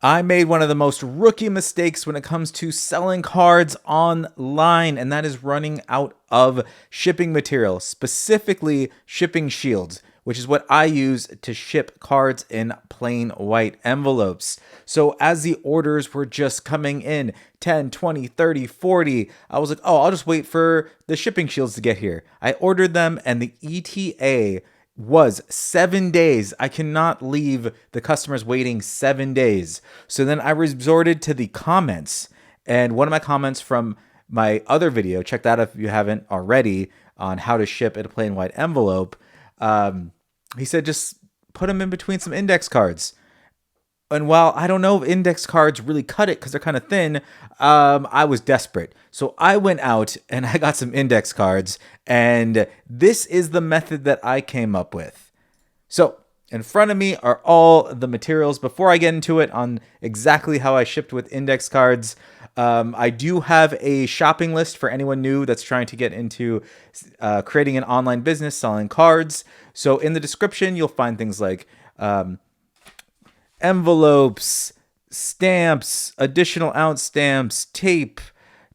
I made one of the most rookie mistakes when it comes to selling cards online, and that is running out of shipping material, specifically shipping shields, which is what I use to ship cards in plain white envelopes. So as the orders were just coming in, 10, 20, 30, 40, I was like, oh, I'll just wait for the shipping shields to get here. I ordered them, and the ETA was 7 days. I cannot leave the customers waiting 7 days. So then I resorted to the comments. And one of my comments from my other video, check that out if you haven't already, on how to ship in a plain white envelope. He said, just put them in between some index cards. And while I don't know if index cards really cut it because they're kind of thin, I was desperate. So I went out and I got some index cards, and this is the method that I came up with. So in front of me are all the materials. Before I get into it on exactly how I shipped with index cards, I do have a shopping list for anyone new that's trying to get into creating an online business selling cards. So in the description, you'll find things like envelopes, stamps, additional ounce stamps, tape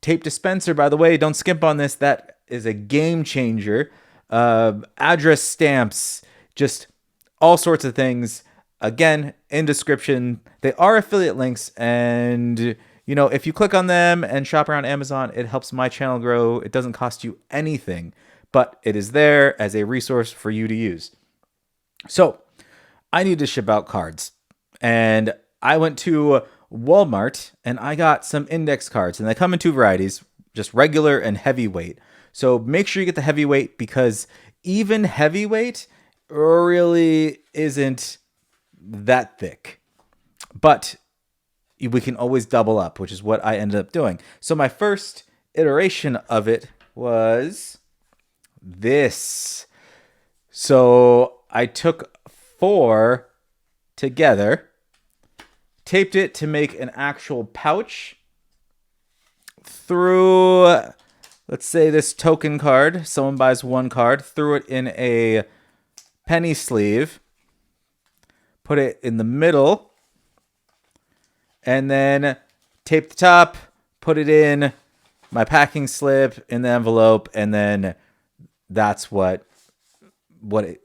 dispenser, by the way, don't skimp on this. That is a game changer. Address stamps, just all sorts of things. Again, in description, they are affiliate links, and you know, if you click on them and shop around Amazon, it helps my channel grow. It doesn't cost you anything, but it is there as a resource for you to use. So I need to ship out cards. And I went to Walmart and I got some index cards, and they come in two varieties, just regular and heavyweight. So make sure you get the heavyweight, because even heavyweight really isn't that thick. But we can always double up, which is what I ended up doing. So my first iteration of it was this. So I took 4 together, taped it to make an actual pouch, threw, let's say, this token card, someone buys 1 card, threw it in a penny sleeve, put it in the middle, and then taped the top, put it in my packing slip in the envelope, and then that's what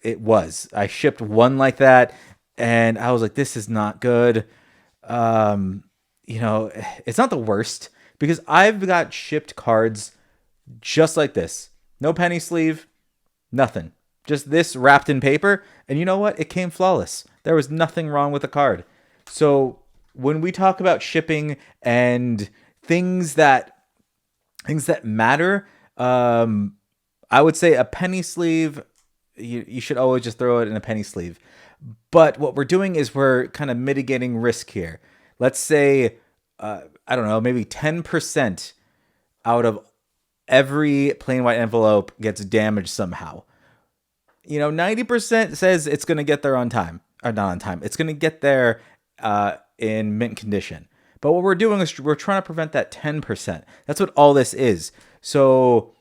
it was. I shipped 1 like that, and I was like, this is not good. You know, it's not the worst, because I've got shipped cards just like this. No penny sleeve, nothing. Just this wrapped in paper. And you know what? It came flawless. There was nothing wrong with the card. So when we talk about shipping and things that matter, I would say a penny sleeve, you should always just throw it in a penny sleeve. But what we're doing is we're kind of mitigating risk here. Let's say, I don't know, maybe 10% out of every plain white envelope gets damaged somehow. You know, 90% says it's going to get there on time. Or not on time. It's going to get there in mint condition. But what we're doing is we're trying to prevent that 10%. That's what all this is. So,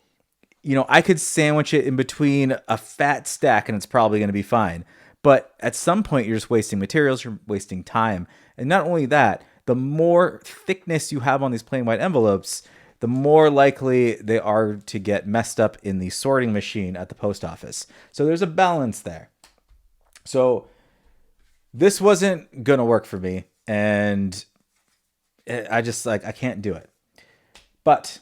you know, I could sandwich it in between a fat stack and it's probably going to be fine. But at some point, you're just wasting materials, you're wasting time. And not only that, the more thickness you have on these plain white envelopes, the more likely they are to get messed up in the sorting machine at the post office. So there's a balance there. So this wasn't going to work for me. And I just, I can't do it. But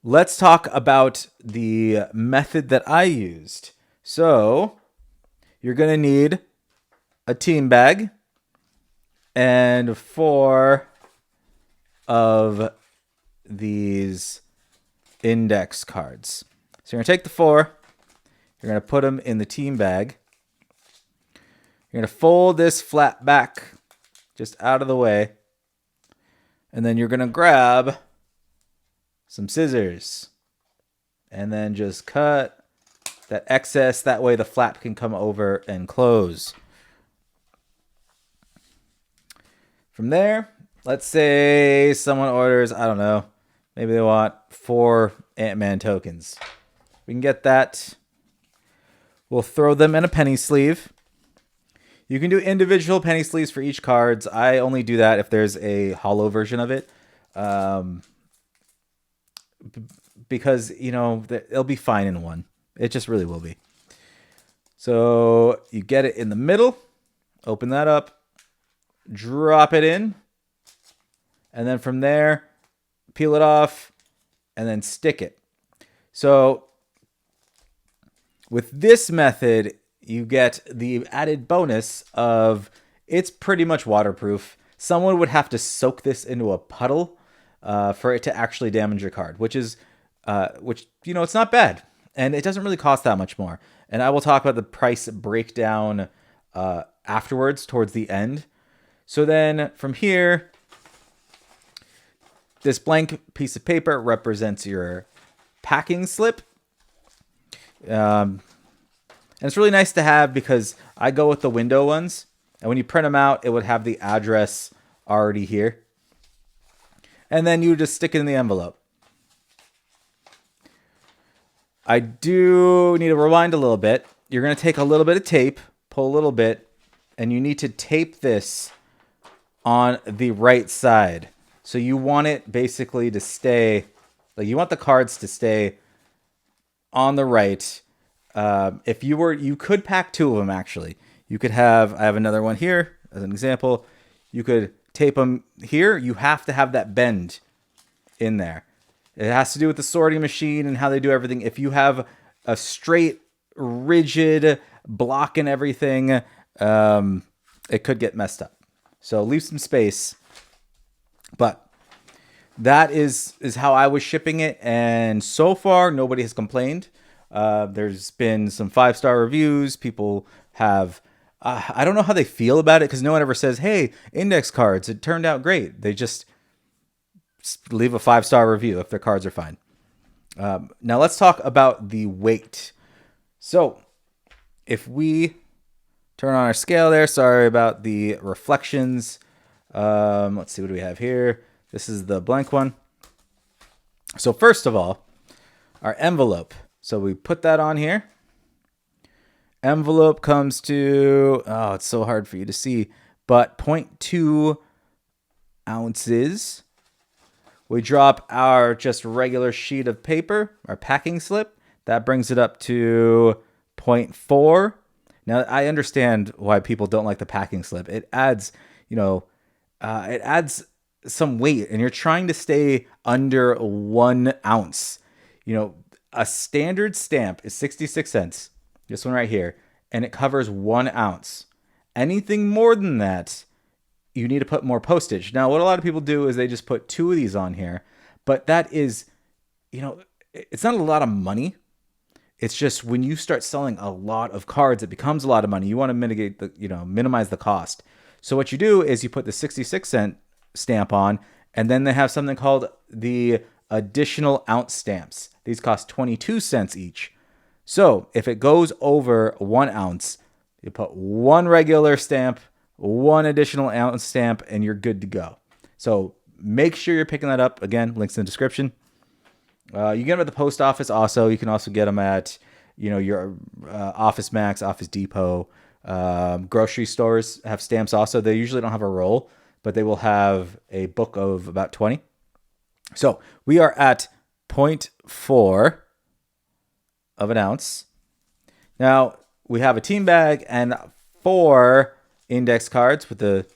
let's talk about the method that I used. So you're going to need a team bag and 4 of these index cards. So you're going to take the 4, you're going to put them in the team bag. You're going to fold this flat back just out of the way. And then you're going to grab some scissors and then just cut that excess. That way the flap can come over and close. From there, let's say someone orders, I don't know, maybe they want 4 Ant-Man tokens. We can get that. We'll throw them in a penny sleeve. You can do individual penny sleeves for each cards. I only do that if there's a hollow version of it. Because, you know, it'll be fine in one. It just really will be. So you get it in the middle, open that up, drop it in, and then from there, peel it off, and then stick it. So with this method, you get the added bonus of it's pretty much waterproof. Someone would have to soak this into a puddle for it to actually damage your card, which, you know, it's not bad. And it doesn't really cost that much more. And I will talk about the price breakdown afterwards, towards the end. So then from here, this blank piece of paper represents your packing slip. And it's really nice to have because I go with the window ones. And when you print them out, it would have the address already here. And then you just stick it in the envelope. I do need to rewind a little bit. You're going to take a little bit of tape, pull a little bit, and you need to tape this on the right side. So you want it basically to stay, like you want the cards to stay on the right. If you were, you could pack two of them actually. You could have, I have another one here as an example. You could tape them here. You have to have that bend in there. It has to do with the sorting machine and how they do everything. If you have a straight, rigid block and everything, it could get messed up. So leave some space. But that is how I was shipping it. And so far, nobody has complained. There's been some 5-star reviews. People have... I don't know how they feel about it because no one ever says, hey, index cards, it turned out great. They just leave a 5-star review if their cards are fine. Now let's talk about the weight. So if we turn on our scale there, sorry about the reflections. Let's see, what do we have here? This is the blank one. So first of all, our envelope. So we put that on here. Envelope comes to, oh, it's so hard for you to see, but 0.2 ounces. We drop our just regular sheet of paper, our packing slip. That brings it up to 0.4. Now, I understand why people don't like the packing slip. It adds, it adds some weight, and you're trying to stay under 1 ounce. A standard stamp is 66 cents. This one right here, and it covers 1 ounce. Anything more than that, you need to put more postage. Now, what a lot of people do is they just put 2 of these on here, but that is, it's not a lot of money. It's just when you start selling a lot of cards, it becomes a lot of money. You want to minimize the cost. So what you do is you put the 66-cent stamp on, and then they have something called the additional ounce stamps. These cost 22 cents each. So if it goes over 1 ounce, you put 1 regular stamp, 1 additional ounce stamp, and you're good to go. So make sure you're picking that up. Again, links in the description. You get them at the post office also. You can also get them at, your Office Max, Office Depot. Grocery stores have stamps also. They usually don't have a roll, but they will have a book of about 20. So we are at 0.4 of an ounce. Now we have a team bag and 4 index cards with the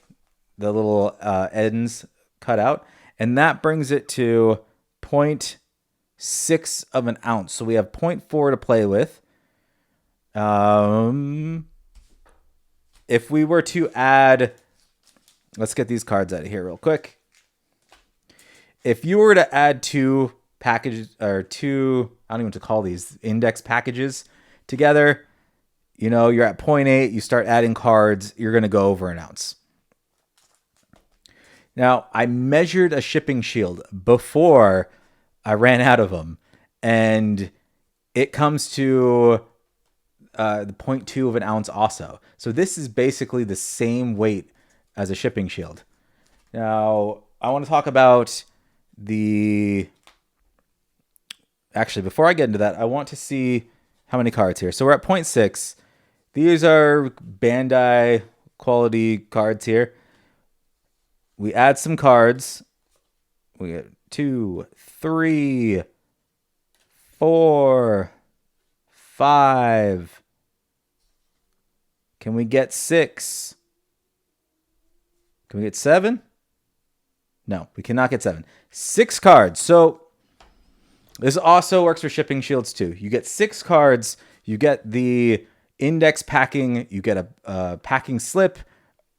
little ends cut out, and that brings it to 0.6 of an ounce. So we have 0.4 to play with. If we were to add, let's get these cards out of here real quick. If you were to add 2 packages, or 2, I don't even know what to call these, index packages together, you're at 0.8, you start adding cards, you're going to go over 1 ounce. Now, I measured a shipping shield before I ran out of them, and it comes to the 0.2 of an ounce also. So this is basically the same weight as a shipping shield. Now, I want to talk about actually, before I get into that, I want to see how many cards here. So we're at 0.6. These are Bandai quality cards here. We add some cards. We get 2, 3, 4, 5. Can we get 6? Can we get 7? No, we cannot get 7. 6 cards. So this also works for shipping shields too. You get 6 cards. You get the index packing. You get a packing slip,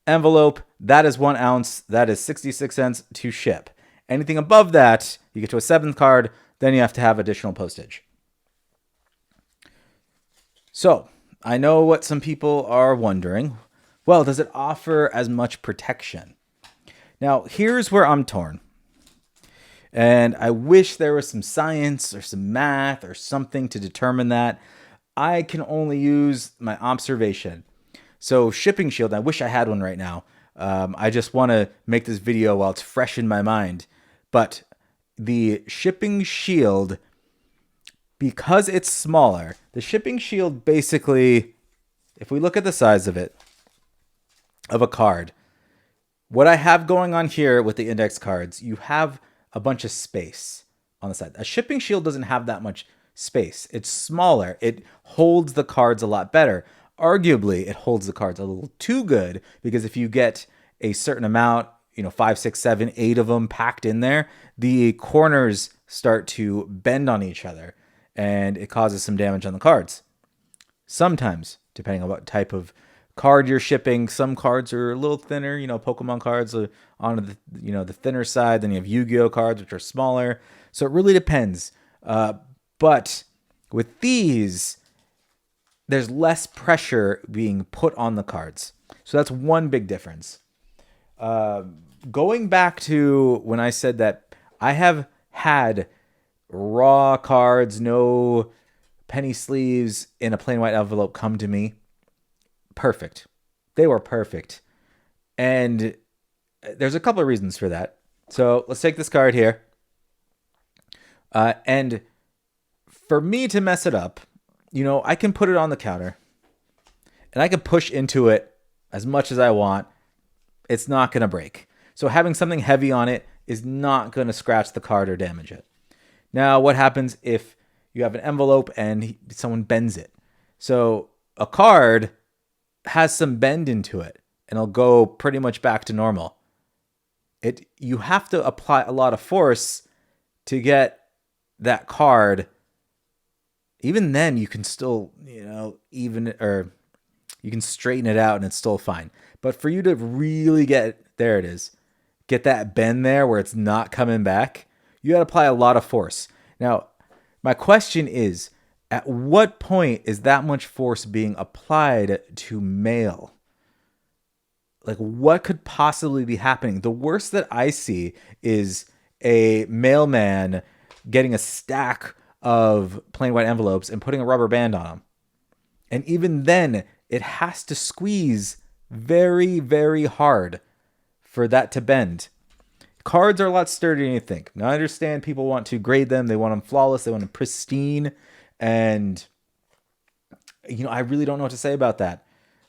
envelope. That is 1 ounce. That is 66 cents to ship. Anything above that, you get to a 7th card. Then you have to have additional postage. So I know what some people are wondering. Well, does it offer as much protection? Now, here's where I'm torn. And I wish there was some science or some math or something to determine that. I can only use my observation. So shipping shield, I wish I had one right now. I just want to make this video while it's fresh in my mind. But the shipping shield, because it's smaller, the shipping shield basically, if we look at the size of it, of a card, what I have going on here with the index cards, you have a bunch of space on the side. A shipping shield doesn't have that much space. It's smaller. It holds the cards a lot better. Arguably, it holds the cards a little too good, because if you get a certain amount, 5, 6, 7, 8 of them packed in there, the corners start to bend on each other and it causes some damage on the cards. Sometimes, depending on what type of card you're shipping, some cards are a little thinner. Pokemon cards are on the thinner side. Then you have Yu-Gi-Oh cards, which are smaller. So it really depends. But with these, there's less pressure being put on the cards. So that's one big difference. Going back to when I said that I have had raw cards, no penny sleeves in a plain white envelope come to me. Perfect. They were perfect. And there's a couple of reasons for that. So let's take this card here. And for me to mess it up, I can put it on the counter and I can push into it as much as I want. It's not going to break. So having something heavy on it is not going to scratch the card or damage it. Now, what happens if you have an envelope and someone bends it? So a card has some bend into it and it'll go pretty much back to normal. You have to apply a lot of force to get that card. Even then you can still, you can straighten it out and it's still fine. But for you to really get that bend there where it's not coming back, you got to apply a lot of force. Now, my question is, at what point is that much force being applied to mail? Like, what could possibly be happening? The worst that I see is a mailman getting a stack of plain white envelopes and putting a rubber band on them. And even then, it has to squeeze very, very hard for that to bend. Cards are a lot sturdier than you think. Now, I understand people want to grade them. They want them flawless. They want them pristine. And, I really don't know what to say about that.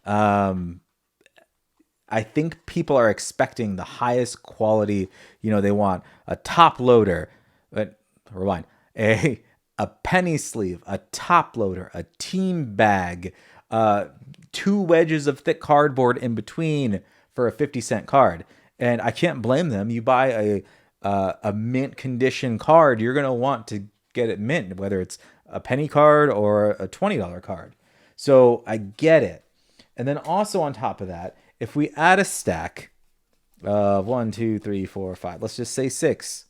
I think people are expecting the highest quality. They want a top loader. But rewind. A penny sleeve, a top loader, a team bag, 2 wedges of thick cardboard in between for a 50-cent card. And I can't blame them. You buy a mint condition card, you're going to want to get it mint, whether it's a penny card or a $20 card. So I get it. And then also on top of that, if we add a stack of 1, 2, 3, 4, 5, let's just say 6,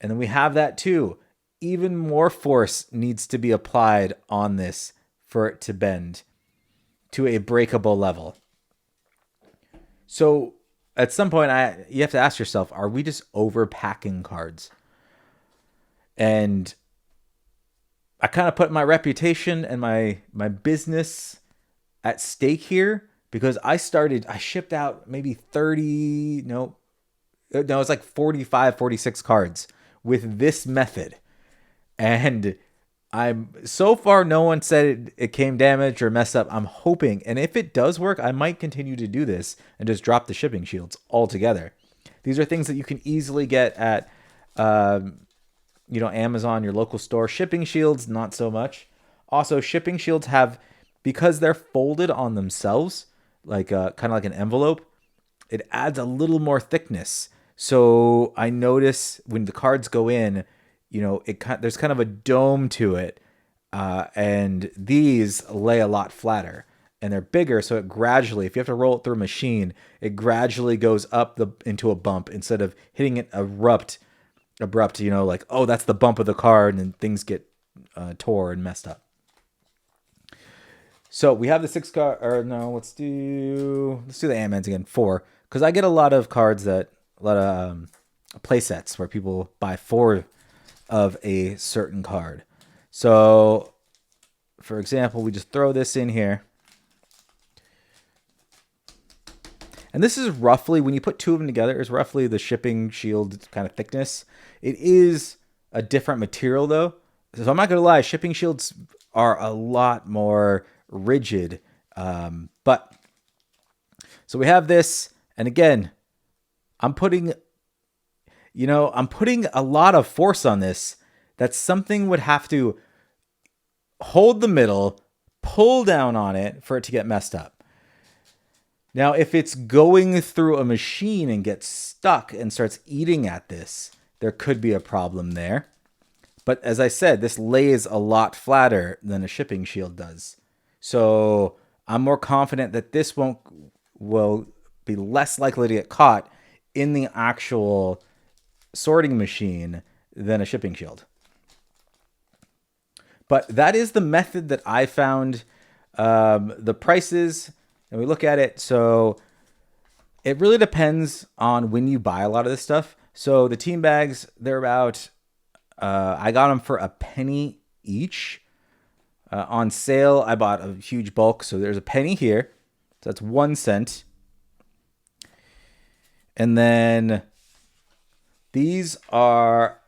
and then we have that too, even more force needs to be applied on this for it to bend to a breakable level. So at some point, you have to ask yourself, are we just overpacking cards? And I kind of put my reputation and my business at stake here, because I shipped out maybe 30, no, it's like 45, 46 cards with this method. And So far no one said it came damaged or messed up. I'm hoping, and if it does work, I might continue to do this and just drop the shipping shields altogether. These are things that you can easily get at Amazon, your local store. Shipping shields, not so much. Also, shipping shields have, because they're folded on themselves, like kind of like an envelope, it adds a little more thickness. So I notice when the cards go in, there's kind of a dome to it, and these lay a lot flatter and they're bigger. So it gradually, if you have to roll it through a machine, it gradually goes up into a bump instead of hitting it abrupt. Like, oh, that's the bump of the card, and then things get tore and messed up. So we have the 6 card, or no, let's do the Ant-Mans again, 4, because I get a lot of play sets where people buy 4 of a certain card. So, for example, we just throw this in here. And this is roughly, when you put 2 of them together, is roughly the shipping shield kind of thickness. It is a different material, though. So I'm not going to lie, shipping shields are a lot more rigid. But so we have this, and again, I'm putting a lot of force on this. That something would have to hold the middle, pull down on it for it to get messed up. Now, if it's going through a machine and gets stuck and starts eating at this, there could be a problem there. But as I said, this lays a lot flatter than a shipping shield does. So I'm more confident that this will be less likely to get caught in the actual sorting machine than a shipping shield. But that is the method that I found. The prices, and we look at it, so it really depends on when you buy a lot of this stuff. So the team bags, they're about, I got them for $0.01 each. On sale, I bought a huge bulk, so there's $0.01 here. So that's 1 cent. And then these are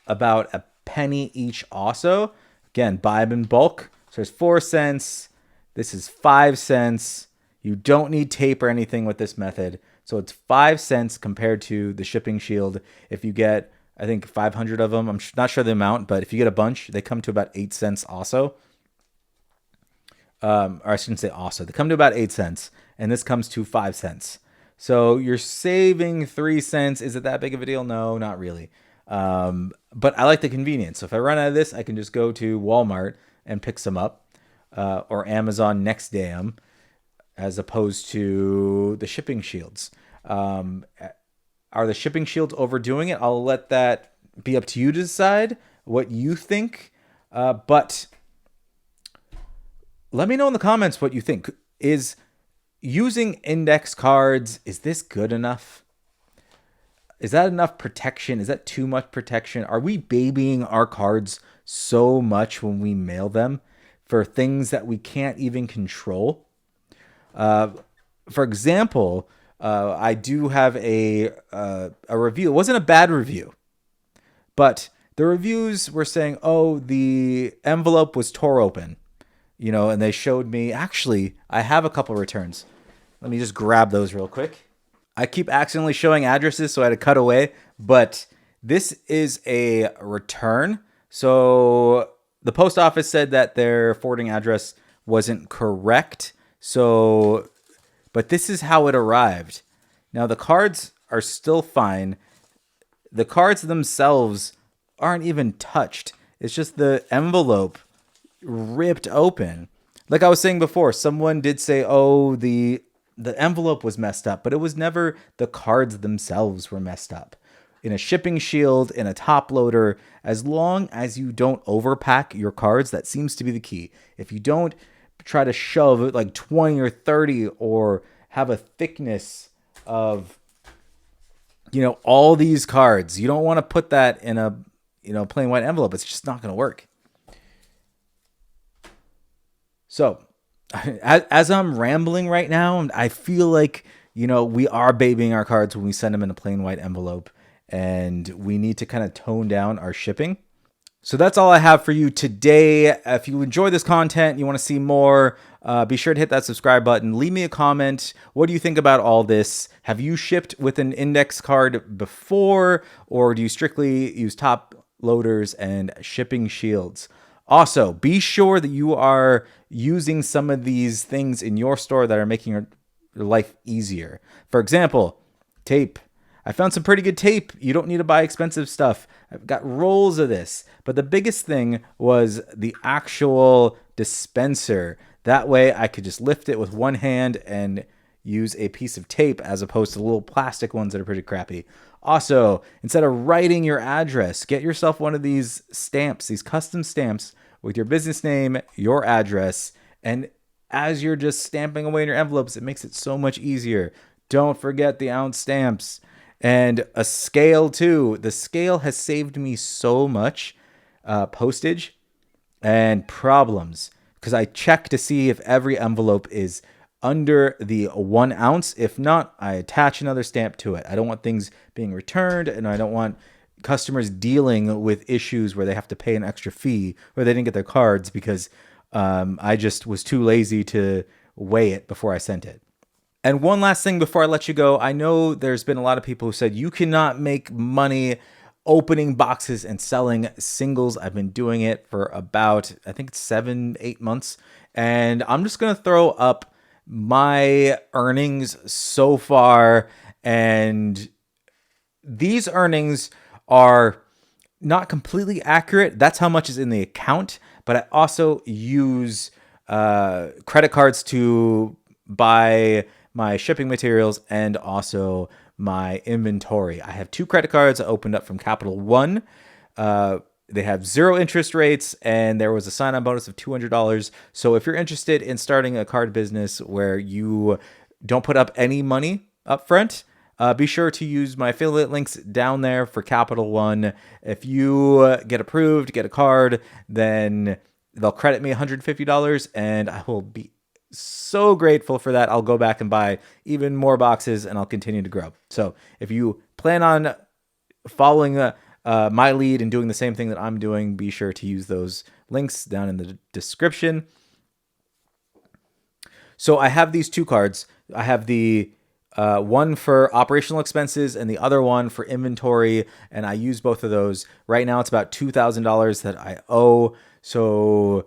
about $0.01 each also. Again, buy them in bulk. So there's 4 cents. This is 5 cents. You don't need tape or anything with this method. So it's 5 cents compared to the shipping shield. If you get, I think, 500 of them, I'm not sure the amount, but if you get a bunch, they come to about 8 cents also. Or I shouldn't say also. They come to about 8 cents, and this comes to 5 cents. So you're saving 3 cents. Is it that big of a deal? No, not really. But I like the convenience. So if I run out of this, I can just go to Walmart and pick some up, or Amazon next day 'em, as opposed to the shipping shields. Are the shipping shields overdoing it? I'll let that be up to you to decide what you think. But let me know in the comments what you think. Is using index cards, is this good enough? Is that enough protection? Is that too much protection? Are we babying our cards so much when we mail them for things that we can't even control? For example, I do have a review. It wasn't a bad review, but the reviews were saying, oh, the envelope was tore open, and they showed me, actually, I have a couple returns. Let me just grab those real quick. I keep accidentally showing addresses, so I had to cut away, but this is a return. So the post office said that their forwarding address wasn't correct. But this is how it arrived. Now the cards are still fine. The cards themselves aren't even touched. It's just the envelope ripped open. Like I was saying before, someone did say, oh, the envelope was messed up, but it was never the cards themselves were messed up. In a shipping shield, in a top loader, as long as you don't overpack your cards, that seems to be the key. If you don't try to shove it like 20 or 30 or have a thickness of, all these cards, you don't want to put that in a, plain white envelope. It's just not going to work. So as I'm rambling right now, I feel like, we are babying our cards when we send them in a plain white envelope, and we need to kind of tone down our shipping. So that's all I have for you today. If you enjoy this content, you want to see more, be sure to hit that subscribe button. Leave me a comment. What do you think about all this? Have you shipped with an index card before, or do you strictly use top loaders and shipping shields? Also, be sure that you are using some of these things in your store that are making your life easier. For example, tape. I found some pretty good tape. You don't need to buy expensive stuff. I've got rolls of this. But the biggest thing was the actual dispenser. That way I could just lift it with one hand and use a piece of tape as opposed to the little plastic ones that are pretty crappy. Also, instead of writing your address, get yourself one of these stamps, these custom stamps with your business name, your address, and as you're just stamping away in your envelopes, it makes it so much easier. Don't forget the ounce stamps. And a scale too. The scale has saved me so much postage and problems because I check to see if every envelope is under the 1 ounce. If not, I attach another stamp to it. I don't want things being returned, and I don't want customers dealing with issues where they have to pay an extra fee or they didn't get their cards because I just was too lazy to weigh it before I sent it. And one last thing before I let you go, I know there's been a lot of people who said you cannot make money opening boxes and selling singles. I've been doing it for about, I think it's 7-8 months. And I'm just going to throw up my earnings so far. And these earnings are not completely accurate. That's how much is in the account. But I also use credit cards to buy my shipping materials and also my inventory. I have 2 credit cards I opened up from Capital One. They have 0 interest rates, and there was a sign-on bonus of $200. So if you're interested in starting a card business where you don't put up any money up front, be sure to use my affiliate links down there for Capital One. If you get approved, get a card, then they'll credit me $150, and I will be so grateful for that. I'll go back and buy even more boxes, and I'll continue to grow. So if you plan on following my lead and doing the same thing that I'm doing, be sure to use those links down in the description. So I have these 2 cards. I have the one for operational expenses and the other one for inventory, and I use both of those. Right now it's about $2,000 that I owe. So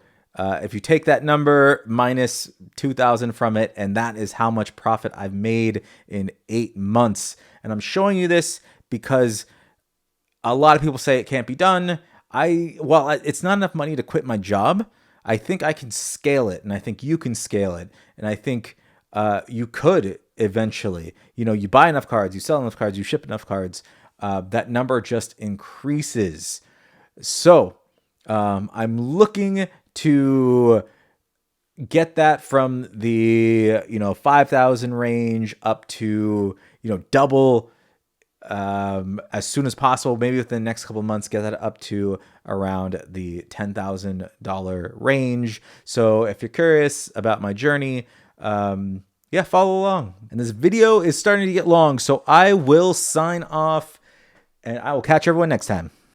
if you take that number minus 2,000 from it, and that is how much profit I've made in 8 months. And I'm showing you this because a lot of people say it can't be done. Well, it's not enough money to quit my job. I think I can scale it, and I think you can scale it. And I think you could eventually, you buy enough cards, you sell enough cards, you ship enough cards, that number just increases. So I'm looking to get that from the 5,000 range up to double as soon as possible. Maybe within the next couple of months, get that up to around the $10,000 range. So if you're curious about my journey, follow along. And this video is starting to get long, so I will sign off, and I will catch everyone next time.